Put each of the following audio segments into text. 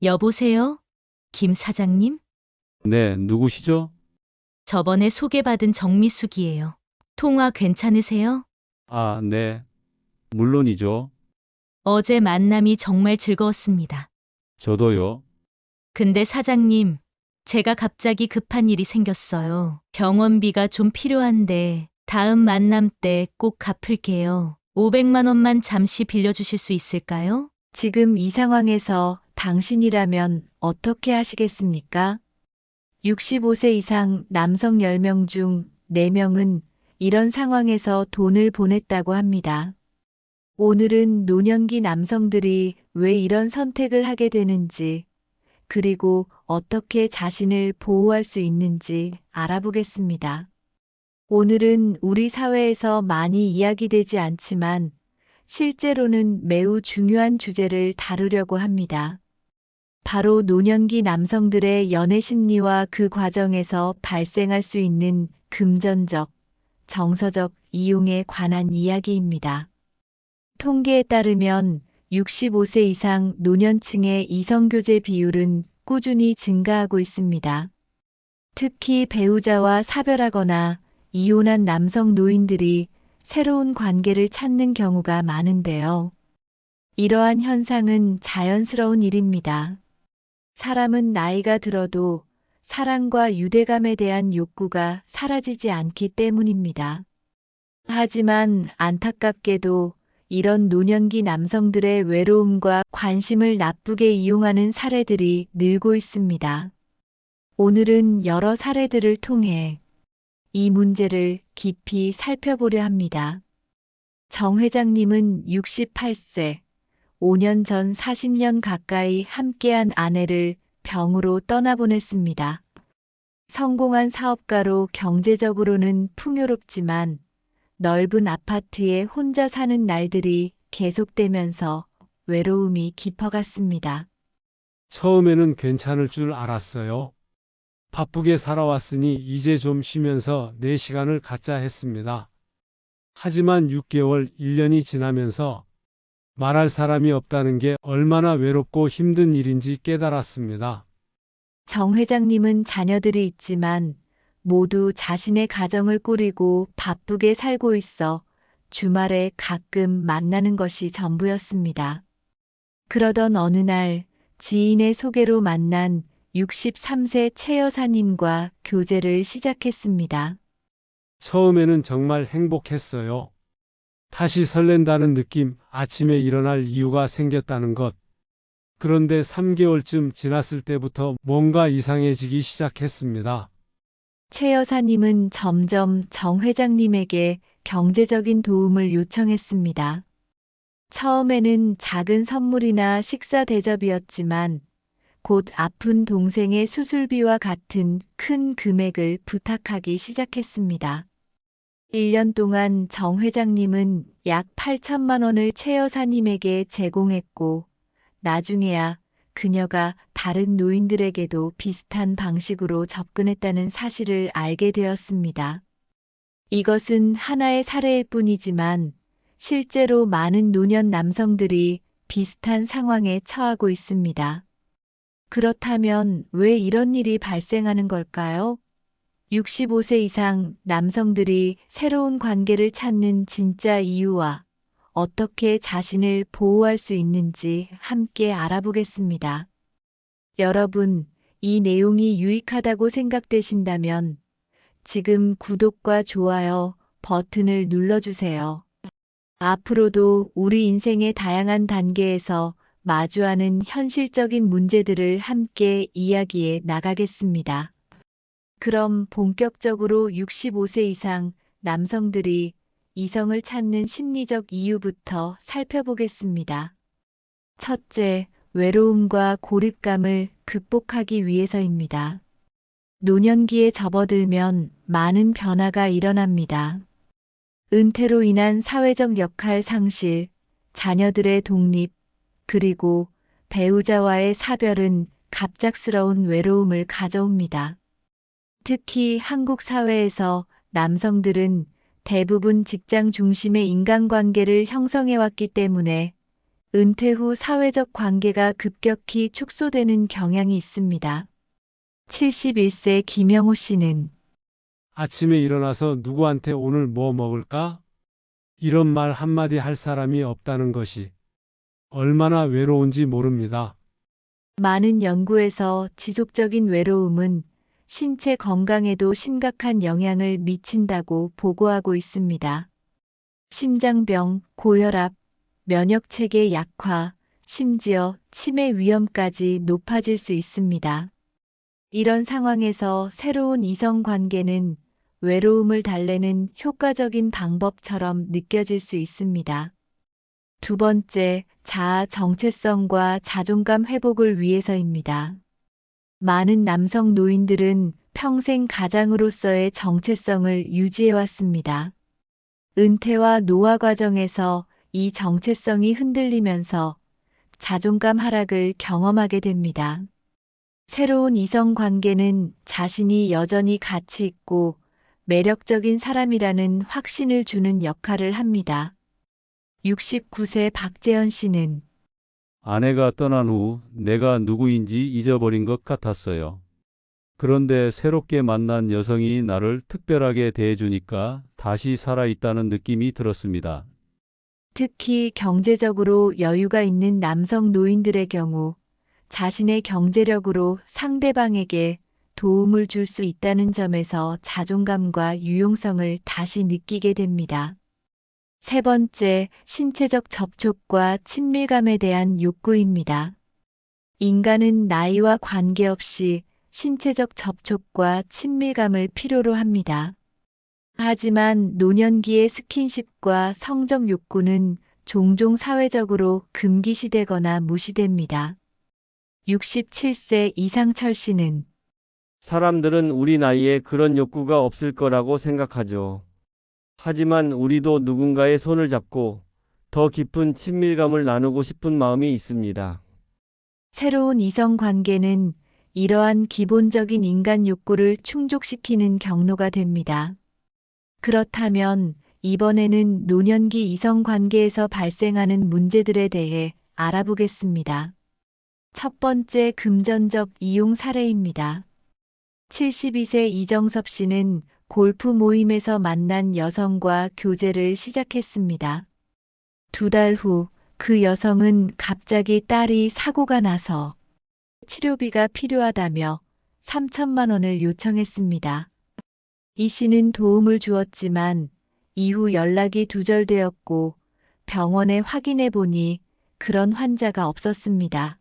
여보세요? 김 사장님? 네, 누구시죠? 저번에 소개받은 정미숙이에요. 통화 괜찮으세요? 아, 네, 물론이죠. 어제 만남이 정말 즐거웠습니다. 저도요. 근데 사장님, 제가 갑자기 급한 일이 생겼어요. 병원비가 좀 필요한데 다음 만남 때 꼭 갚을게요. 500만 원만 잠시 빌려주실 수 있을까요? 지금 이 상황에서 당신이라면 어떻게 하시겠습니까? 65세 이상 남성 10명 중 4명은 이런 상황에서 돈을 보냈다고 합니다. 오늘은 노년기 남성들이 왜 이런 선택을 하게 되는지, 그리고 어떻게 자신을 보호할 수 있는지 알아보겠습니다. 오늘은 우리 사회에서 많이 이야기되지 않지만 실제로는 매우 중요한 주제를 다루려고 합니다. 바로 노년기 남성들의 연애 심리와 그 과정에서 발생할 수 있는 금전적, 정서적 이용에 관한 이야기입니다. 통계에 따르면 65세 이상 노년층의 이성교제 비율은 꾸준히 증가하고 있습니다. 특히 배우자와 사별하거나 이혼한 남성 노인들이 새로운 관계를 찾는 경우가 많은데요. 이러한 현상은 자연스러운 일입니다. 사람은 나이가 들어도 사랑과 유대감에 대한 욕구가 사라지지 않기 때문입니다. 하지만 안타깝게도 이런 노년기 남성들의 외로움과 관심을 나쁘게 이용하는 사례들이 늘고 있습니다. 오늘은 여러 사례들을 통해 이 문제를 깊이 살펴보려 합니다. 정 회장님은 68세, 5년 전 40년 가까이 함께한 아내를 병으로 떠나보냈습니다. 성공한 사업가로 경제적으로는 풍요롭지만 넓은 아파트에 혼자 사는 날들이 계속되면서 외로움이 깊어갔습니다. 처음에는 괜찮을 줄 알았어요. 바쁘게 살아왔으니 이제 좀 쉬면서 내 시간을 갖자 했습니다. 하지만 6개월, 1년이 지나면서 말할 사람이 없다는 게 얼마나 외롭고 힘든 일인지 깨달았습니다. 정 회장님은 자녀들이 있지만 모두 자신의 가정을 꾸리고 바쁘게 살고 있어 주말에 가끔 만나는 것이 전부였습니다. 그러던 어느 날 지인의 소개로 만난 63세 최 여사님과 교제를 시작했습니다. 처음에는 정말 행복했어요. 다시 설렌다는 느낌, 아침에 일어날 이유가 생겼다는 것. 그런데 3개월쯤 지났을 때부터 뭔가 이상해지기 시작했습니다. 최 여사님은 점점 정 회장님에게 경제적인 도움을 요청했습니다. 처음에는 작은 선물이나 식사 대접이었지만 곧 아픈 동생의 수술비와 같은 큰 금액을 부탁하기 시작했습니다. 1년 동안 정 회장님은 약 8천만 원을 최 여사님에게 제공했고 나중에야 그녀가 다른 노인들에게도 비슷한 방식으로 접근했다는 사실을 알게 되었습니다. 이것은 하나의 사례일 뿐이지만 실제로 많은 노년 남성들이 비슷한 상황에 처하고 있습니다. 그렇다면 왜 이런 일이 발생하는 걸까요? 65세 이상 남성들이 새로운 관계를 찾는 진짜 이유와 어떻게 자신을 보호할 수 있는지 함께 알아보겠습니다. 여러분, 이 내용이 유익하다고 생각되신다면 지금 구독과 좋아요 버튼을 눌러주세요. 앞으로도 우리 인생의 다양한 단계에서 마주하는 현실적인 문제들을 함께 이야기해 나가겠습니다. 그럼 본격적으로 65세 이상 남성들이 이성을 찾는 심리적 이유부터 살펴보겠습니다. 첫째, 외로움과 고립감을 극복하기 위해서입니다. 노년기에 접어들면 많은 변화가 일어납니다. 은퇴로 인한 사회적 역할 상실, 자녀들의 독립, 그리고 배우자와의 사별은 갑작스러운 외로움을 가져옵니다. 특히 한국 사회에서 남성들은 대부분 직장 중심의 인간관계를 형성해왔기 때문에 은퇴 후 사회적 관계가 급격히 축소되는 경향이 있습니다. 71세 김영호 씨는 아침에 일어나서 누구한테 오늘 뭐 먹을까? 이런 말 한마디 할 사람이 없다는 것이 얼마나 외로운지 모릅니다. 많은 연구에서 지속적인 외로움은 신체 건강에도 심각한 영향을 미친다고 보고하고 있습니다. 심장병, 고혈압, 면역체계 약화, 심지어 치매 위험까지 높아질 수 있습니다. 이런 상황에서 새로운 이성 관계는 외로움을 달래는 효과적인 방법처럼 느껴질 수 있습니다. 두 번째, 자아 정체성과 자존감 회복을 위해서입니다. 많은 남성 노인들은 평생 가장으로서의 정체성을 유지해왔습니다. 은퇴와 노화 과정에서 이 정체성이 흔들리면서 자존감 하락을 경험하게 됩니다. 새로운 이성 관계는 자신이 여전히 가치 있고 매력적인 사람이라는 확신을 주는 역할을 합니다. 69세 박재현 씨는 아내가 떠난 후 내가 누구인지 잊어버린 것 같았어요. 그런데 새롭게 만난 여성이 나를 특별하게 대해주니까 다시 살아있다는 느낌이 들었습니다. 특히 경제적으로 여유가 있는 남성 노인들의 경우 자신의 경제력으로 상대방에게 도움을 줄 수 있다는 점에서 자존감과 유용성을 다시 느끼게 됩니다. 세 번째, 신체적 접촉과 친밀감에 대한 욕구입니다. 인간은 나이와 관계없이 신체적 접촉과 친밀감을 필요로 합니다. 하지만 노년기의 스킨십과 성적 욕구는 종종 사회적으로 금기시되거나 무시됩니다. 67세 이상철 씨는 사람들은 우리 나이에 그런 욕구가 없을 거라고 생각하죠. 하지만 우리도 누군가의 손을 잡고 더 깊은 친밀감을 나누고 싶은 마음이 있습니다. 새로운 이성 관계는 이러한 기본적인 인간 욕구를 충족시키는 경로가 됩니다. 그렇다면 이번에는 노년기 이성 관계에서 발생하는 문제들에 대해 알아보겠습니다. 첫 번째, 금전적 이용 사례입니다. 72세 이정섭 씨는 골프 모임에서 만난 여성과 교제를 시작했습니다. 2달 후 그 여성은 갑자기 딸이 사고가 나서 치료비가 필요하다며 3천만 원을 요청했습니다. 이 씨는 도움을 주었지만 이후 연락이 두절되었고 병원에 확인해 보니 그런 환자가 없었습니다.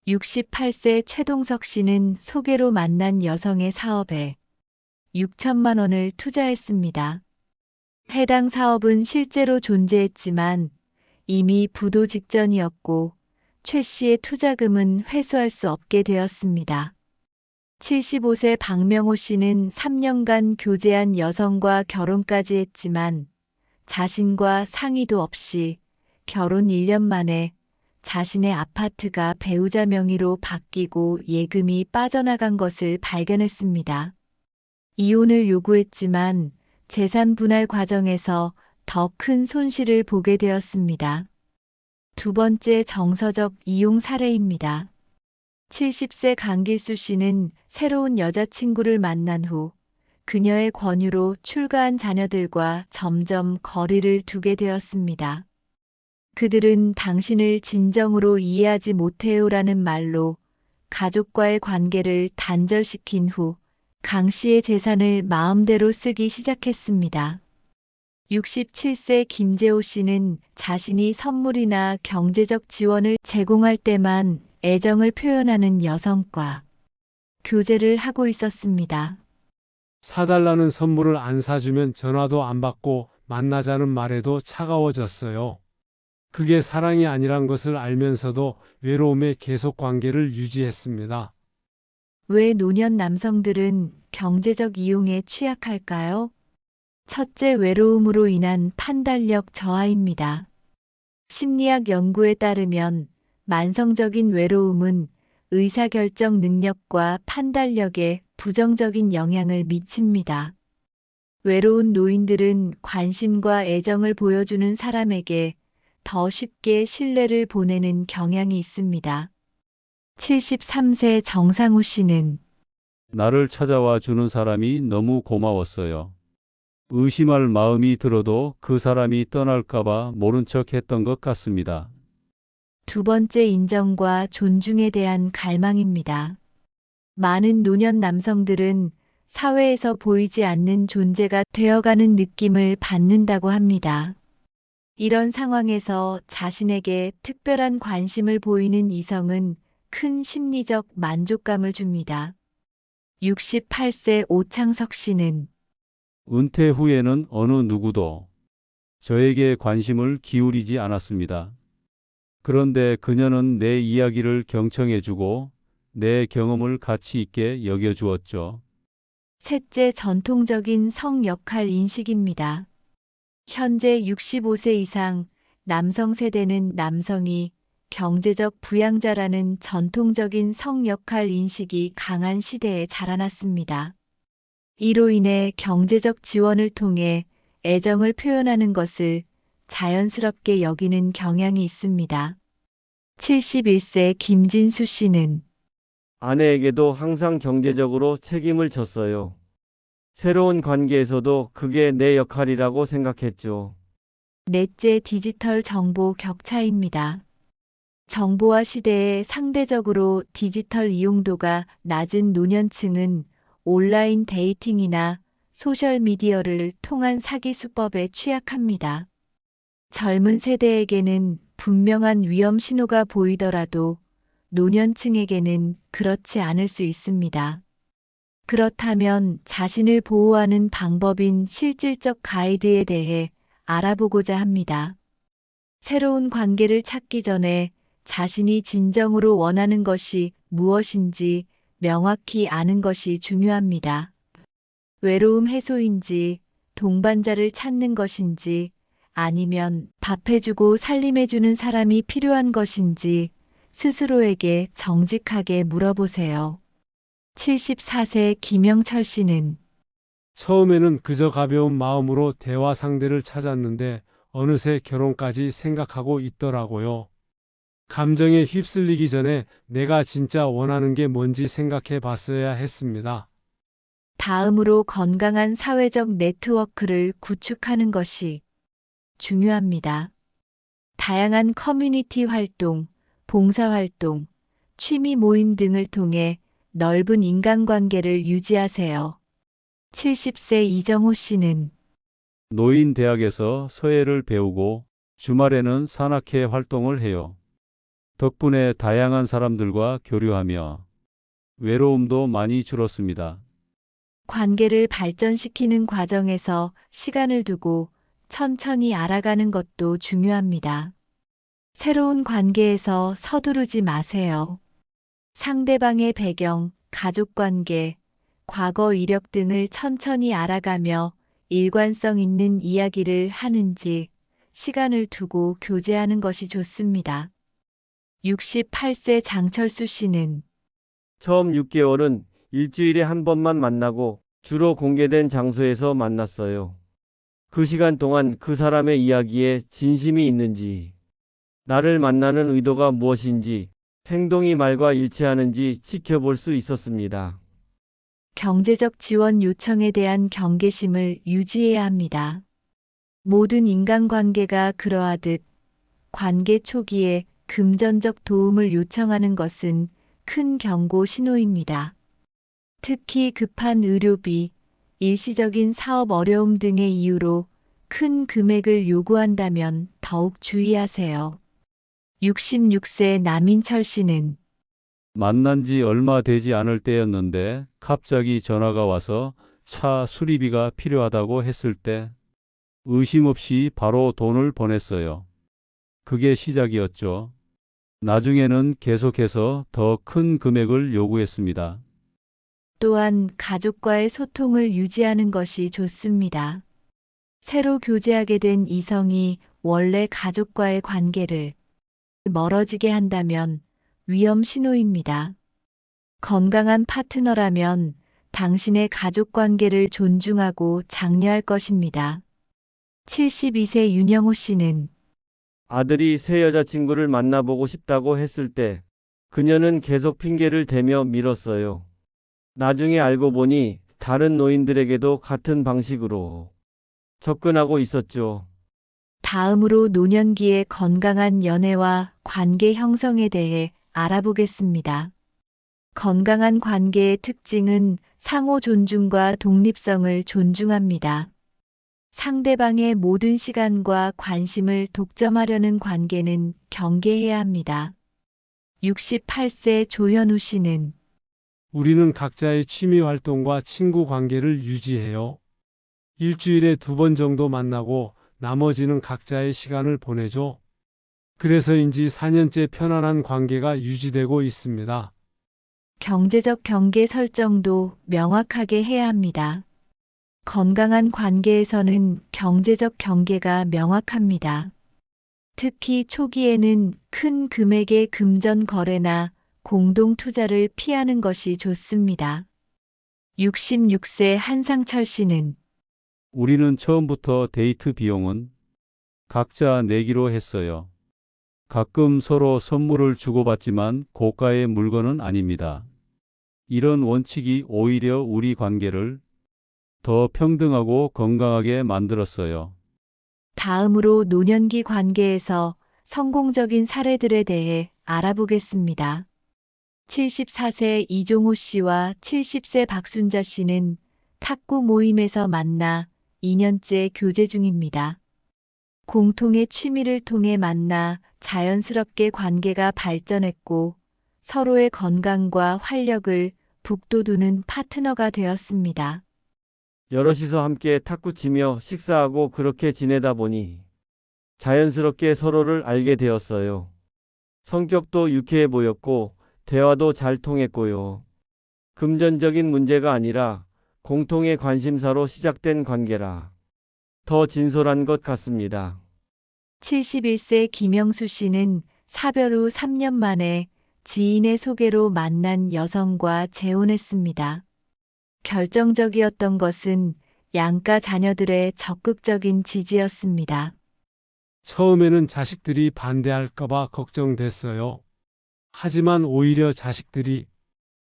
68세 최동석 씨는 소개로 만난 여성의 사업에 6천만 원을 투자했습니다. 해당 사업은 실제로 존재했지만 이미 부도 직전이었고 최 씨의 투자금은 회수할 수 없게 되었습니다. 75세 박명호 씨는 3년간 교제한 여성과 결혼까지 했지만 자신과 상의도 없이 결혼 1년 만에 자신의 아파트가 배우자 명의로 바뀌고 예금이 빠져나간 것을 발견했습니다. 이혼을 요구했지만 재산 분할 과정에서 더 큰 손실을 보게 되었습니다. 두 번째, 정서적 이용 사례입니다. 70세 강길수 씨는 새로운 여자친구를 만난 후 그녀의 권유로 출가한 자녀들과 점점 거리를 두게 되었습니다. 그들은 당신을 진정으로 이해하지 못해요라는 말로 가족과의 관계를 단절시킨 후 강 씨의 재산을 마음대로 쓰기 시작했습니다. 67세 김재호 씨는 자신이 선물이나 경제적 지원을 제공할 때만 애정을 표현하는 여성과 교제를 하고 있었습니다. 사달라는 선물을 안 사주면 전화도 안 받고 만나자는 말에도 차가워졌어요. 그게 사랑이 아니란 것을 알면서도 외로움에 계속 관계를 유지했습니다. 왜 노년 남성들은 경제적 이용에 취약할까요? 첫째, 외로움으로 인한 판단력 저하입니다. 심리학 연구에 따르면 만성적인 외로움은 의사결정 능력과 판단력에 부정적인 영향을 미칩니다. 외로운 노인들은 관심과 애정을 보여주는 사람에게 더 쉽게 신뢰를 보내는 경향이 있습니다. 73세 정상우 씨는 나를 찾아와 주는 사람이 너무 고마웠어요. 의심할 마음이 들어도 그 사람이 떠날까봐 모른 척 했던 것 같습니다. 두 번째 인정과 존중에 대한 갈망입니다. 많은 노년 남성들은 사회에서 보이지 않는 존재가 되어가는 느낌을 받는다고 합니다. 이런 상황에서 자신에게 특별한 관심을 보이는 이성은 큰 심리적 만족감을 줍니다. 68세 오창석 씨는 은퇴 후에는 어느 누구도 저에게 관심을 기울이지 않았습니다. 그런데 그녀는 내 이야기를 경청해주고 내 경험을 가치 있게 여겨주었죠. 셋째 전통적인 성 역할 인식입니다. 현재 65세 이상 남성 세대는 남성이 경제적 부양자라는 전통적인 성 역할 인식이 강한 시대에 자라났습니다. 이로 인해 경제적 지원을 통해 애정을 표현하는 것을 자연스럽게 여기는 경향이 있습니다. 71세 김진수 씨는 아내에게도 항상 경제적으로 책임을 졌어요. 새로운 관계에서도 그게 내 역할이라고 생각했죠. 넷째 디지털 정보 격차입니다. 정보화 시대에 상대적으로 디지털 이용도가 낮은 노년층은 온라인 데이팅이나 소셜미디어를 통한 사기 수법에 취약합니다. 젊은 세대에게는 분명한 위험 신호가 보이더라도 노년층에게는 그렇지 않을 수 있습니다. 그렇다면 자신을 보호하는 방법인 실질적 가이드에 대해 알아보고자 합니다. 새로운 관계를 찾기 전에 자신이 진정으로 원하는 것이 무엇인지 명확히 아는 것이 중요합니다. 외로움 해소인지, 동반자를 찾는 것인지, 아니면 밥해주고 살림해주는 사람이 필요한 것인지 스스로에게 정직하게 물어보세요. 74세 김영철 씨는 처음에는 그저 가벼운 마음으로 대화 상대를 찾았는데 어느새 결혼까지 생각하고 있더라고요. 감정에 휩쓸리기 전에 내가 진짜 원하는 게 뭔지 생각해 봤어야 했습니다. 다음으로 건강한 사회적 네트워크를 구축하는 것이 중요합니다. 다양한 커뮤니티 활동, 봉사활동, 취미 모임 등을 통해 넓은 인간관계를 유지하세요. 70세 이정호 씨는 노인 대학에서 서예를 배우고 주말에는 산악회 활동을 해요. 덕분에 다양한 사람들과 교류하며 외로움도 많이 줄었습니다. 관계를 발전시키는 과정에서 시간을 두고 천천히 알아가는 것도 중요합니다. 새로운 관계에서 서두르지 마세요. 상대방의 배경, 가족관계, 과거 이력 등을 천천히 알아가며 일관성 있는 이야기를 하는지 시간을 두고 교제하는 것이 좋습니다. 68세 장철수 씨는 처음 6개월은 일주일에 한 번만 만나고 주로 공개된 장소에서 만났어요. 그 시간 동안 그 사람의 이야기에 진심이 있는지, 나를 만나는 의도가 무엇인지, 행동이 말과 일치하는지 지켜볼 수 있었습니다. 경제적 지원 요청에 대한 경계심을 유지해야 합니다. 모든 인간관계가 그러하듯 관계 초기에 금전적 도움을 요청하는 것은 큰 경고 신호입니다. 특히 급한 의료비, 일시적인 사업 어려움 등의 이유로 큰 금액을 요구한다면 더욱 주의하세요. 66세 남인철 씨는 만난 지 얼마 되지 않을 때였는데 갑자기 전화가 와서 차 수리비가 필요하다고 했을 때 의심 없이 바로 돈을 보냈어요. 그게 시작이었죠. 나중에는 계속해서 더 큰 금액을 요구했습니다. 또한 가족과의 소통을 유지하는 것이 좋습니다. 새로 교제하게 된 이성이 원래 가족과의 관계를 멀어지게 한다면 위험 신호입니다. 건강한 파트너라면 당신의 가족 관계를 존중하고 장려할 것입니다. 72세 윤영호 씨는 아들이 새 여자친구를 만나보고 싶다고 했을 때 그녀는 계속 핑계를 대며 미뤘어요. 나중에 알고 보니 다른 노인들에게도 같은 방식으로 접근하고 있었죠. 다음으로 노년기의 건강한 연애와 관계 형성에 대해 알아보겠습니다. 건강한 관계의 특징은 상호 존중과 독립성을 존중합니다. 상대방의 모든 시간과 관심을 독점하려는 관계는 경계해야 합니다. 68세 조현우 씨는 우리는 각자의 취미 활동과 친구 관계를 유지해요. 일주일에 2번 정도 만나고 나머지는 각자의 시간을 보내죠. 그래서인지 4년째 편안한 관계가 유지되고 있습니다. 경제적 경계 설정도 명확하게 해야 합니다. 건강한 관계에서는 경제적 경계가 명확합니다. 특히 초기에는 큰 금액의 금전 거래나 공동 투자를 피하는 것이 좋습니다. 66세 한상철 씨는 우리는 처음부터 데이트 비용은 각자 내기로 했어요. 가끔 서로 선물을 주고받지만 고가의 물건은 아닙니다. 이런 원칙이 오히려 우리 관계를 더 평등하고 건강하게 만들었어요. 다음으로 노년기 관계에서 성공적인 사례들에 대해 알아보겠습니다. 74세 이종호 씨와 70세 박순자 씨는 탁구 모임에서 만나 2년째 교제 중입니다. 공통의 취미를 통해 만나 자연스럽게 관계가 발전했고 서로의 건강과 활력을 북돋우는 파트너가 되었습니다. 여럿이서 함께 탁구 치며 식사하고 그렇게 지내다 보니 자연스럽게 서로를 알게 되었어요. 성격도 유쾌해 보였고 대화도 잘 통했고요. 금전적인 문제가 아니라 공통의 관심사로 시작된 관계라 더 진솔한 것 같습니다. 71세 김영수 씨는 사별 후 3년 만에 지인의 소개로 만난 여성과 재혼했습니다. 결정적이었던 것은 양가 자녀들의 적극적인 지지였습니다. 처음에는 자식들이 반대할까봐 걱정됐어요. 하지만 오히려 자식들이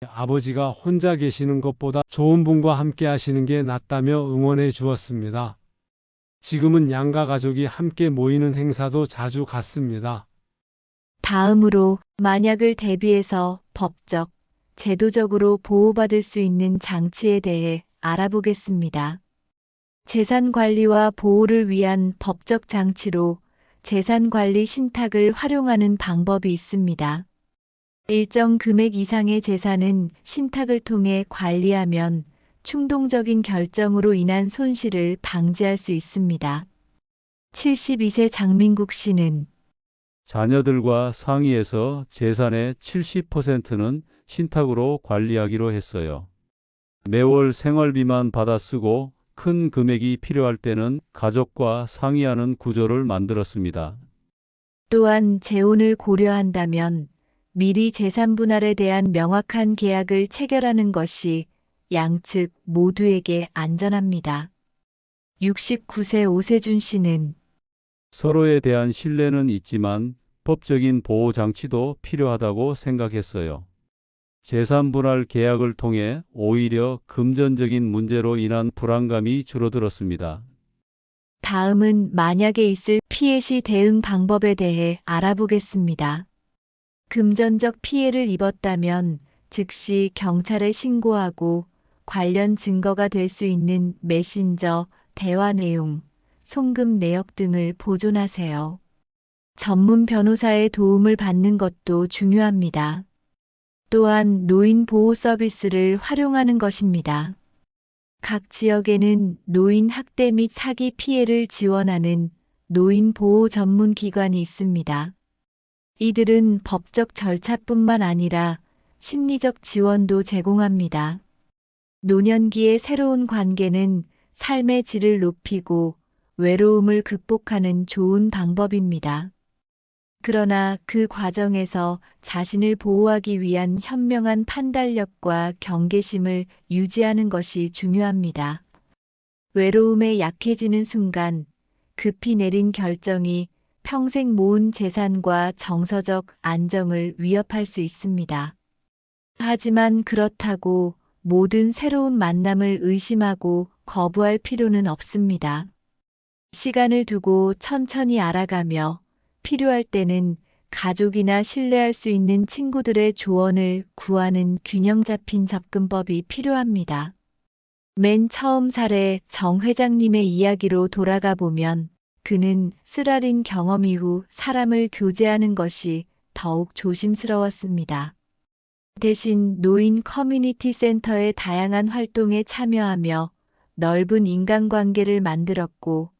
아버지가 혼자 계시는 것보다 좋은 분과 함께 하시는 게 낫다며 응원해 주었습니다. 지금은 양가 가족이 함께 모이는 행사도 자주 갔습니다. 다음으로 만약을 대비해서 법적, 제도적으로 보호받을 수 있는 장치에 대해 알아보겠습니다. 재산 관리와 보호를 위한 법적 장치로 재산 관리 신탁을 활용하는 방법이 있습니다. 일정 금액 이상의 재산은 신탁을 통해 관리하면 충동적인 결정으로 인한 손실을 방지할 수 있습니다. 72세 장민국 씨는 자녀들과 상의해서 재산의 70%는 신탁으로 관리하기로 했어요. 매월 생활비만 받아 쓰고 큰 금액이 필요할 때는 가족과 상의하는 구조를 만들었습니다. 또한 재혼을 고려한다면 미리 재산 분할에 대한 명확한 계약을 체결하는 것이 양측 모두에게 안전합니다. 69세 오세준 씨는 서로에 대한 신뢰는 있지만 법적인 보호 장치도 필요하다고 생각했어요. 재산 분할 계약을 통해 오히려 금전적인 문제로 인한 불안감이 줄어들었습니다. 다음은 만약에 있을 피해 시 대응 방법에 대해 알아보겠습니다. 금전적 피해를 입었다면 즉시 경찰에 신고하고 관련 증거가 될 수 있는 메신저, 대화 내용, 송금 내역 등을 보존하세요. 전문 변호사의 도움을 받는 것도 중요합니다. 또한 노인 보호 서비스를 활용하는 것입니다. 각 지역에는 노인 학대 및 사기 피해를 지원하는 노인 보호 전문 기관이 있습니다. 이들은 법적 절차뿐만 아니라 심리적 지원도 제공합니다. 노년기의 새로운 관계는 삶의 질을 높이고 외로움을 극복하는 좋은 방법입니다. 그러나 그 과정에서 자신을 보호하기 위한 현명한 판단력과 경계심을 유지하는 것이 중요합니다. 외로움에 약해지는 순간 급히 내린 결정이 평생 모은 재산과 정서적 안정을 위협할 수 있습니다. 하지만 그렇다고 모든 새로운 만남을 의심하고 거부할 필요는 없습니다. 시간을 두고 천천히 알아가며 필요할 때는 가족이나 신뢰할 수 있는 친구들의 조언을 구하는 균형 잡힌 접근법이 필요합니다. 맨 처음 사례 정 회장님의 이야기로 돌아가 보면 그는 쓰라린 경험 이후 사람을 교제하는 것이 더욱 조심스러웠습니다. 대신 노인 커뮤니티 센터의 다양한 활동에 참여하며 넓은 인간관계를 만들었고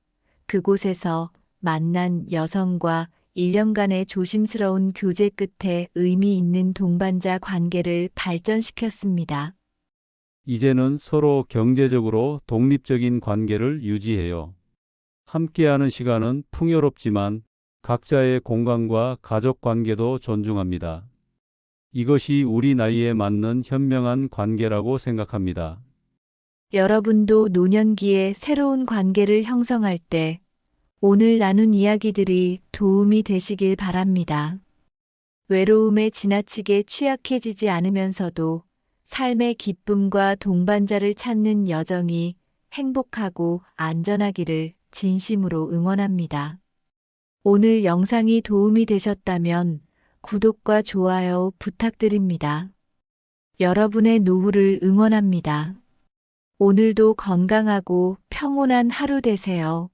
그곳에서 만난 여성과 1년간의 조심스러운 교제 끝에 의미 있는 동반자 관계를 발전시켰습니다. 이제는 서로 경제적으로 독립적인 관계를 유지해요. 함께하는 시간은 풍요롭지만 각자의 공간과 가족 관계도 존중합니다. 이것이 우리 나이에 맞는 현명한 관계라고 생각합니다. 여러분도 노년기에 새로운 관계를 형성할 때 오늘 나눈 이야기들이 도움이 되시길 바랍니다. 외로움에 지나치게 취약해지지 않으면서도 삶의 기쁨과 동반자를 찾는 여정이 행복하고 안전하기를 진심으로 응원합니다. 오늘 영상이 도움이 되셨다면 구독과 좋아요 부탁드립니다. 여러분의 노후를 응원합니다. 오늘도 건강하고 평온한 하루 되세요.